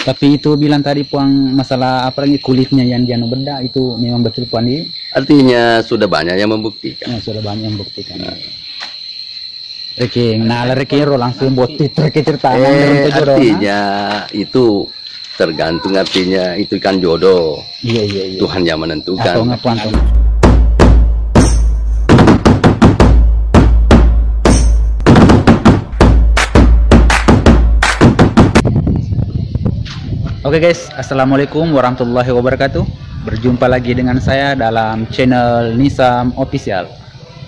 Tapi itu bilang tadi Puang masalah apa lagi kulitnya yang dia beda itu memang betul Puang di? Artinya sudah banyak yang membuktikan. Ya, sudah banyak yang membuktikan. Reking, nah reking langsung buat cerita. Artinya itu tergantung, artinya itu kan jodoh. Iya. Tuhan yang menentukan. Atau ngapuan tuh. Oke guys, assalamualaikum warahmatullahi wabarakatuh. Berjumpa lagi dengan saya dalam channel Nisam Official.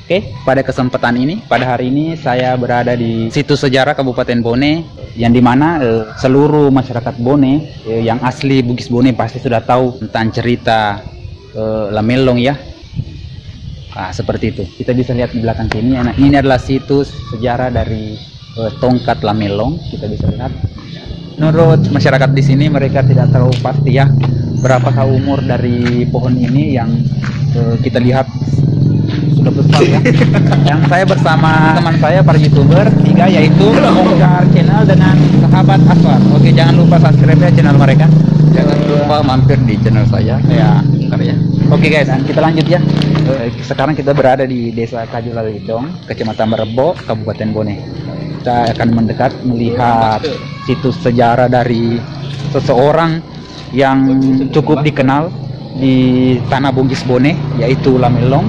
Oke, pada kesempatan ini, pada hari ini saya berada di situs sejarah Kabupaten Bone, yang dimana seluruh masyarakat Bone yang asli Bugis Bone pasti sudah tahu tentang cerita Lamelong ya. Nah, seperti itu. Kita bisa lihat di belakang sini. Nah, ini adalah situs sejarah dari tongkat Lamelong. Kita bisa lihat. Menurut masyarakat di sini, mereka tidak tahu pasti ya berapakah umur dari pohon ini yang kita lihat sudah besar ya. Yang saya bersama teman saya para youtuber tiga, yaitu Bongkar Channel dengan sahabat Aswar. Oke, jangan lupa subscribe ya channel mereka. Jangan lupa mampir di channel saya. Ya. Ya. Oke guys, dan kita lanjut ya. Sekarang kita berada di Desa Kajulalidong, Kecamatan Merebo, Kabupaten Bone. Kita akan mendekat melihat situs sejarah dari seseorang yang cukup dikenal di tanah Bugis Bone, yaitu Lamelong,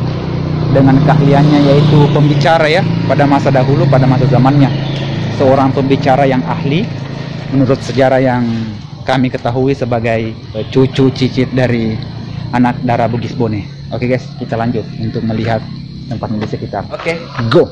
dengan keahliannya yaitu pembicara ya pada masa dahulu, pada masa zamannya. Seorang pembicara yang ahli menurut sejarah yang kami ketahui sebagai cucu cicit dari anak darah Bugis Bone. Oke guys, kita lanjut untuk melihat tempat di sekitar. Oke. Go.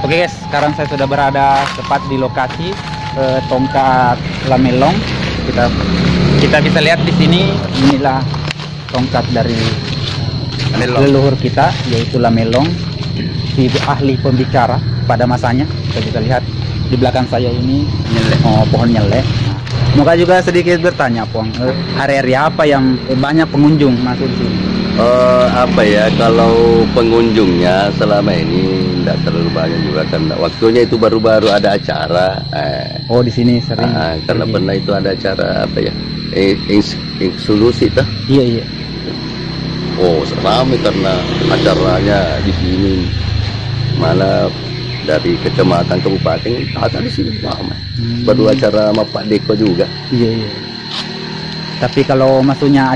Oke guys, sekarang saya sudah berada tepat di lokasi tongkat Lamelong. Kita bisa lihat di sini, inilah tongkat dari leluhur kita, yaitu Lamelong, si ahli pembicara pada masanya. Kita bisa lihat di belakang saya ini pohon nyelek. Moga juga sedikit bertanya, Pong, hari-hari apa yang banyak pengunjung masuk di sini? Apa ya, kalau pengunjungnya selama ini tidak terlalu banyak juga, karena waktunya itu baru-baru ada acara. Oh, di sini sering. Karena pernah itu ada acara apa ya, eksklusi tah? Iya. Oh, ramai karena acaranya di sini, malah dari kecamatan kabupaten ada di sini ramai. Baru acara sama Pak Deko juga. Iya. Tapi kalau maksudnya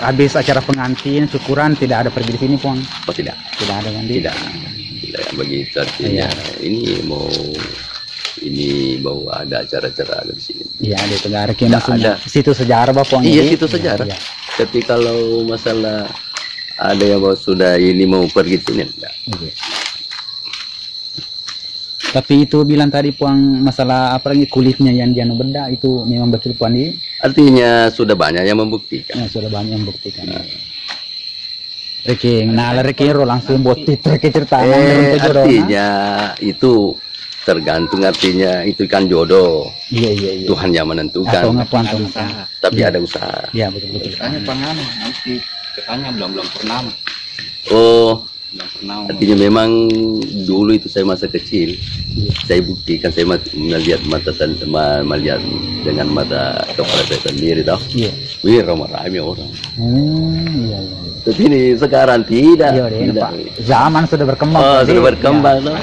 habis acara pengantin, syukuran, tidak ada pergi di sini, Pong? Oh, tidak. Tidak ada kan? Tidak yang begitu artinya. Ini mau ada acara-acara di sini. Iya, di Tenggara maksudnya. Situ sejarah, Pong. Iya, situ sejarah. Iya. Tapi kalau masalah ada yang sudah ini mau pergi sini, enggak. Iya. Tapi itu bilang tadi Puang masalah apa lagi kulitnya yang dia beda itu memang betul Puang di? Artinya sudah banyak yang membuktikan. Ya, sudah banyak yang membuktikan. Reking, nah reking langsung buat cerita. Artinya itu tergantung, artinya itu kan jodoh. Iya. Tuhan yang menentukan. Atau ngapuan tuh. Tapi ada usaha. Iya, betul. Tanya pengaman, nanti ketanya belum pernah. Oh, Artinya memang dulu itu saya masa kecil, saya buktikan, saya melihat melihat dengan mata kepala saya sendiri, tahu? Iya. Wih, ramai-ramai orang. Iya, iya. Tapi ini sekarang tidak. Iya, deh, tidak. Pak. Zaman sudah berkembang. Oh, Pak. sudah berkembang, toh?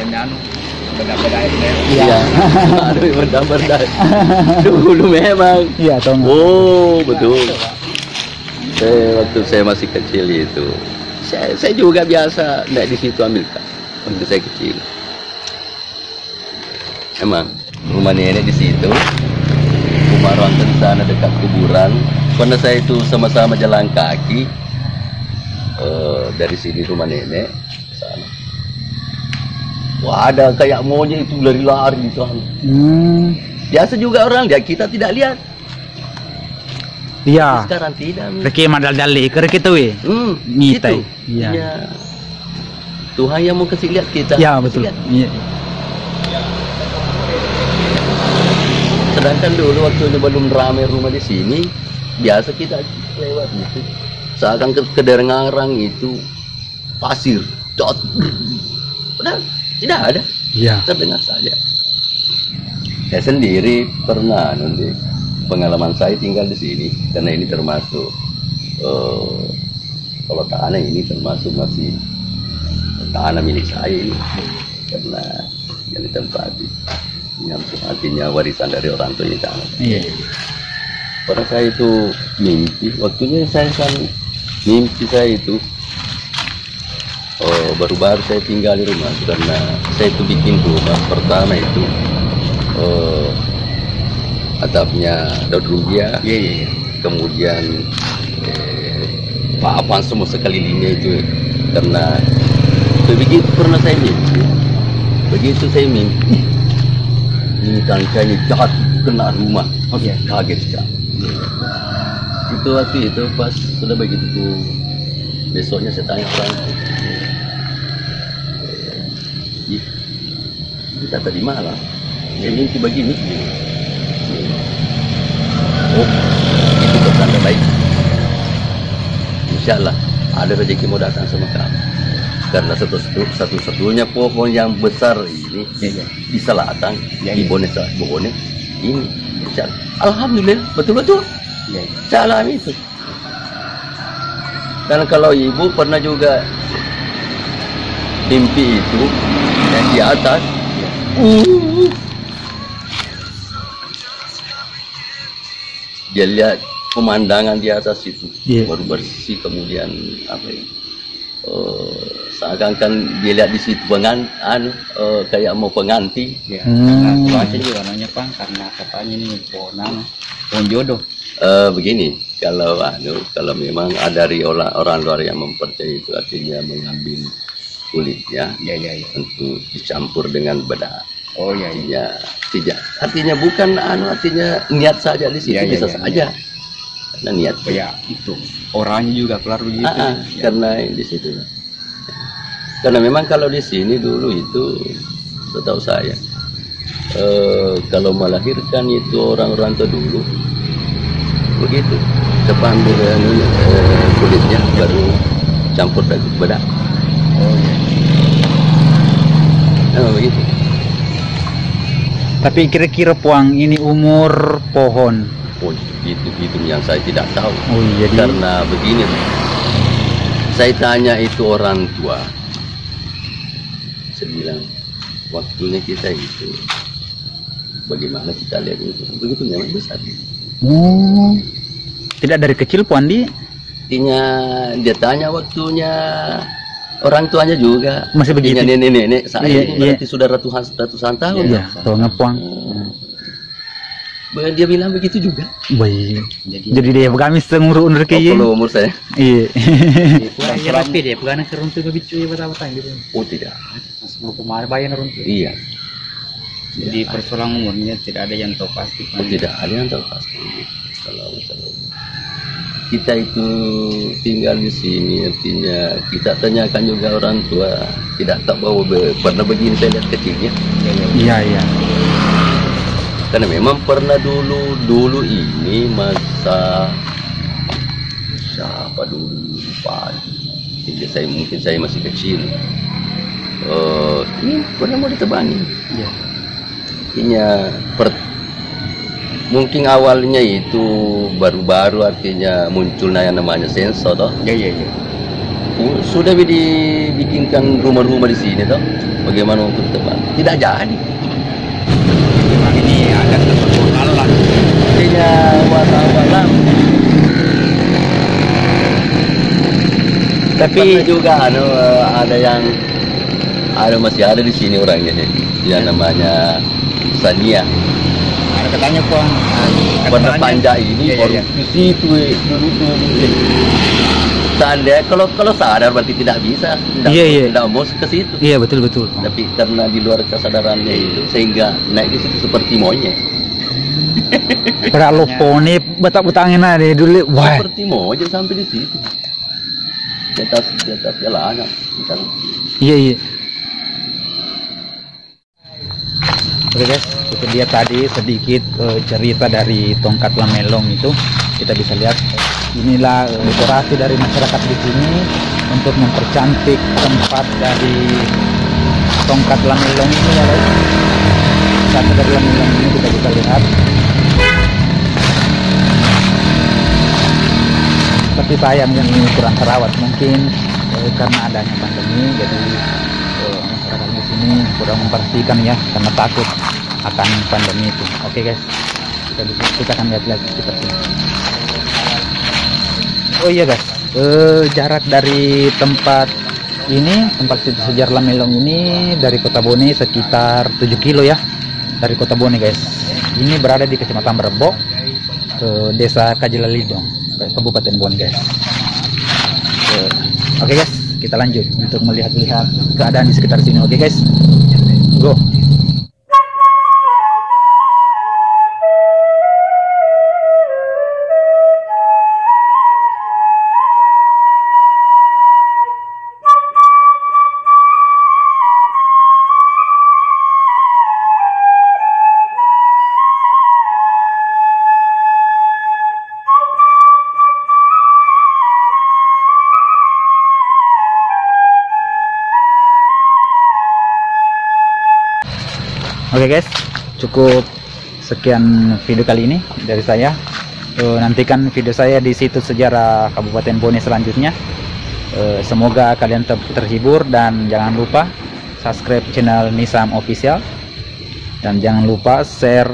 Iya. Aduh, benda-benda. Dulu memang. Iya, tahu nggak? Oh, betul. Waktu saya masih kecil itu, saya juga biasa naik di situ ambil kan. Waktu saya kecil. Emang rumah nenek di situ, rumah orang di sana dekat kuburan. Karena saya itu sama-sama jalan kaki dari sini rumah nenek sana. Wah, ada kayak monyet itu lari-lari di sana. Biasa juga orang lihat, kita tidak lihat. Iya. Sekarang tidak. Reki madal dali ke kita we. Mitai. Iya. Ya. Tuhan yang mau kasih lihat kita. Ya, betul. Iya. Sedangkan dulu waktu itu belum ramai rumah di sini, biasa kita lewat gitu. Seakan kedengaran itu pasir, dot. Padahal tidak ada. Iya. Terdengar saja. Saya sendiri pernah nanti pengalaman saya tinggal di sini, karena ini termasuk kalau tanah ini termasuk masih tanah milik saya ini, karena yang ditempati yang artinya warisan dari orang tua ini tanah. Iya. Pada saya itu mimpi, waktunya saya kan mimpi saya itu baru-baru saya tinggal di rumah, karena saya itu bikin rumah pertama itu atapnya daun rumbia, kemudian apa semua sekelilingnya itu, karena begitu pernah saya mimpi, begitu saya mimpi ini tangkainya jahat kena rumah, kaget sekali. Itu waktu itu pas sudah begitu tuh, besoknya saya tanya orang, kita tadi malam saya mimpi begini. Oh, itu pertanda baik. Insya Allah ada rezeki mau datang sama kamu. Karena satu-satunya pohon yang besar ini di selatan, di Bone ini. Insya Allah. Alhamdulillah, betul-betul. Saya alami itu. Dan kalau ibu pernah juga mimpi itu yang di atas, dia lihat pemandangan di atas itu baru bersih, kemudian apa ya, seakan-akan dia lihat di situ kayak mau pengantin. Karena cuaca juga warnanya Pak, karena katanya ini pohon jodoh. Begini, kalau memang ada dari orang luar yang mempercayai itu, artinya mengambil kulitnya untuk dicampur dengan bedak. Tidak. Artinya bukan artinya niat saja di situ bisa saja. Karena niat. Itu orangnya juga keluar begitu. Karena di situ. Karena memang kalau di sini dulu itu, setahu saya, kalau melahirkan itu orang-orang tua dulu begitu, cepat ambil kulitnya baru campur dengan bedak. Begitu. Tapi kira-kira Puang ini umur pohon? Oh, itu yang saya tidak tahu. Jadi... Karena begini, saya tanya itu orang tua, saya bilang waktunya kita itu bagaimana kita lihat itu, begitu memang besar. Tidak dari kecil Puan di? Artinya dia tanya waktunya orang tuanya juga masih begitu. Nenek saya berarti sudah ratusan tahun. Tahu ngepuang. Dia bilang begitu juga. Baik. Jadi dia kami umur kayak kalau umur saya. Iya. Rapi dia bukan keruntu begitu ya betul gitu. Oh tidak. Sebelum kemarin bayar runtuh. Iya. Jadi persoalan umurnya tidak ada yang tahu pasti. Oh, tidak ada yang tahu pasti. Kalau kita itu tinggal di sini, artinya kita tanyakan juga orang tua, tidak tahu bahwa pernah begini saya lihat kecilnya. Iya. Karena memang pernah dulu ini masa siapa dulu Pak Jadi mungkin saya masih kecil. Ini pernah mau ditebangi. Iya. Mungkin awalnya itu baru-baru, artinya munculnya yang namanya sensor toh. Iya. Sudah dibikinkan rumah-rumah di sini toh. Bagaimana untuk tebang? Tidak jadi. Memang ini agak terpotong lah. Artinya walau Tapi juga masih ada di sini orangnya yang namanya Sania. Ada katanya kok. Warna panjang ini baru di situ dulu. Seandainya kalau sadar berarti tidak bisa, tidak mau ke situ. iya betul. Tapi karena di luar kesadarannya itu sehingga naik di situ seperti monyet. Berak lopone betak-betangin aja dulu. Wah. Seperti monyet sampai di situ. Di atas jalanan. Iya. Oke guys, itu dia tadi sedikit cerita dari tongkat lamelong itu. Kita bisa lihat inilah dekorasi dari masyarakat di sini untuk mempercantik tempat dari tongkat lamelong ini ya guys. Satu dari lamelong ini kita bisa lihat. Tapi sayang yang ini kurang terawat mungkin karena adanya pandemi, jadi masyarakat di sini kurang memperhatikan ya karena takut akan pandemi itu. Oke guys, kita akan lihat sekitar sini. Oh iya guys, jarak dari tempat situs sejarah Lamelong ini dari Kota Bone sekitar 7 kilo ya, dari Kota Bone guys. Ini berada di Kecamatan Berbok, Desa Kajelalidong, Kabupaten Bone guys. Oke guys, kita lanjut untuk melihat-lihat keadaan di sekitar sini. Oke guys, go. Oke guys, cukup sekian video kali ini dari saya. Nantikan video saya di situs sejarah Kabupaten Bone selanjutnya. Semoga kalian terhibur dan jangan lupa subscribe channel Nisam Official dan jangan lupa share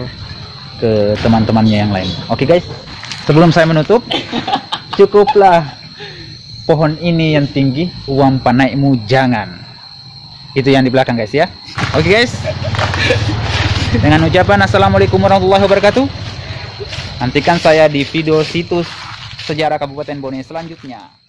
ke teman-temannya yang lain. Oke guys, sebelum saya menutup, cukuplah pohon ini yang tinggi, uang panaikmu jangan. Itu yang di belakang guys ya. Oke guys, dengan ucapan assalamualaikum warahmatullahi wabarakatuh, nantikan saya di video situs sejarah Kabupaten Bone selanjutnya.